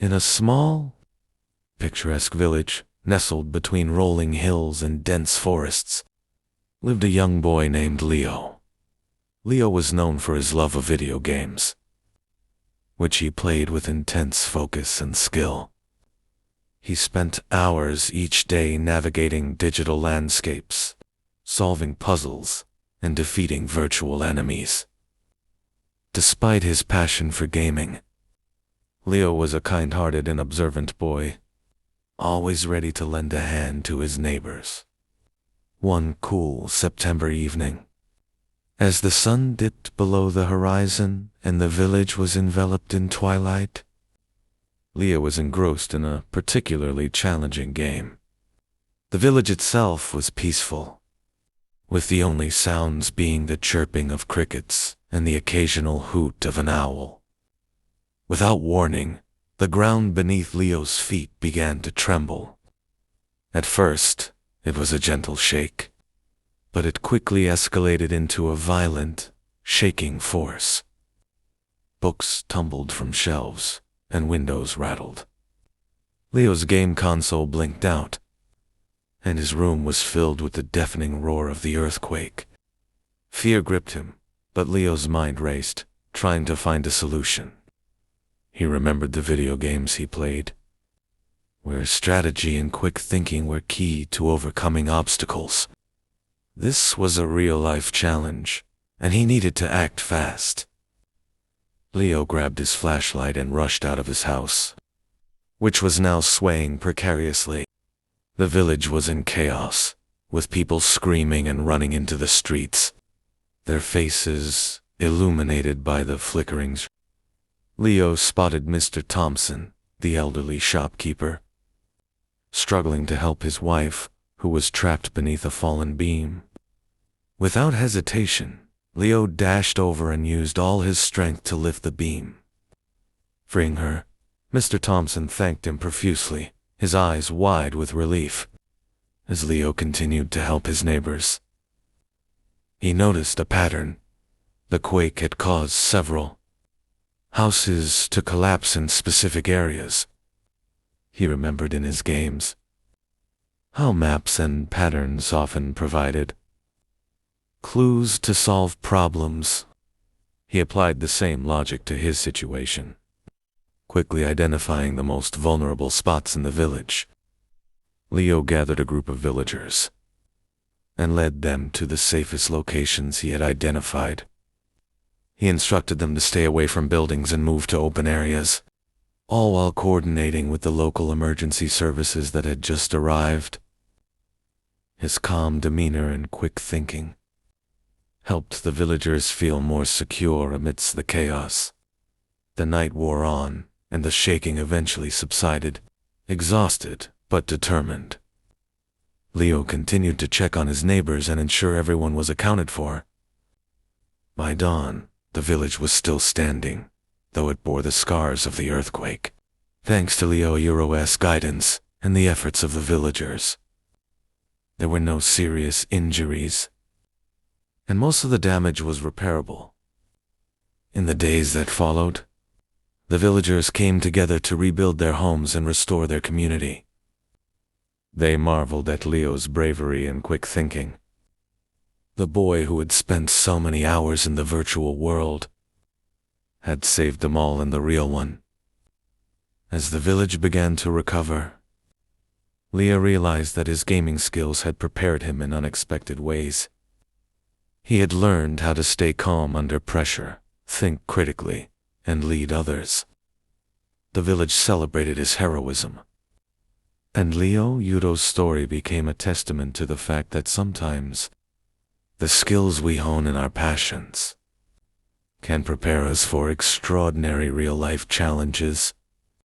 In a small, picturesque village, nestled between rolling hills and dense forests, lived a young boy named Leo. Leo was known for his love of video games, which he played with intense focus and skill. He spent hours each day navigating digital landscapes, solving puzzles, and defeating virtual enemies. Despite his passion for gaming, Leo was a kind-hearted and observant boy, always ready to lend a hand to his neighbors. One cool September evening, as the sun dipped below the horizon and the village was enveloped in twilight, Leo was engrossed in a particularly challenging game. The village itself was peaceful, with the only sounds being the chirping of crickets and the occasional hoot of an owl. Without warning, the ground beneath Leo's feet began to tremble. At first, it was a gentle shake, but it quickly escalated into a violent, shaking force. Books tumbled from shelves, and windows rattled. Leo's game console blinked out, and his room was filled with the deafening roar of the earthquake. Fear gripped him, but Leo's mind raced, trying to find a solution. He remembered the video games he played, where strategy and quick thinking were key to overcoming obstacles. This was a real-life challenge, and he needed to act fast. Leo grabbed his flashlight and rushed out of his house, which was now swaying precariously. The village was in chaos, with people screaming and running into the streets, their faces illuminated by the flickering. Leo spotted Mr. Thompson, the elderly shopkeeper, struggling to help his wife, who was trapped beneath a fallen beam. Without hesitation, Leo dashed over and used all his strength to lift the beam. Freeing her, Mr. Thompson thanked him profusely, his eyes wide with relief, as Leo continued to help his neighbors. He noticed a pattern. The quake had caused several houses to collapse in specific areas. He remembered in his games how maps and patterns often provided clues to solve problems. He applied the same logic to his situation, quickly identifying the most vulnerable spots in the village. Leo gathered a group of villagers and led them to the safest locations he had identified. He instructed them to stay away from buildings and move to open areas, all while coordinating with the local emergency services that had just arrived. His calm demeanor and quick thinking helped the villagers feel more secure amidst the chaos. The night wore on, and the shaking eventually subsided, exhausted but determined. Leo continued to check on his neighbors and ensure everyone was accounted for. By dawn, the village was still standing, though it bore the scars of the earthquake, thanks to Leo's guidance and the efforts of the villagers. There were no serious injuries, and most of the damage was repairable. In the days that followed, the villagers came together to rebuild their homes and restore their community. They marveled at Leo's bravery and quick thinking. The boy who had spent so many hours in the virtual world had saved them all in the real one. As the village began to recover, Leo realized that his gaming skills had prepared him in unexpected ways. He had learned how to stay calm under pressure, think critically, and lead others. The village celebrated his heroism, and Leo's story became a testament to the fact that sometimes the skills we hone in our passions can prepare us for extraordinary real-life challenges.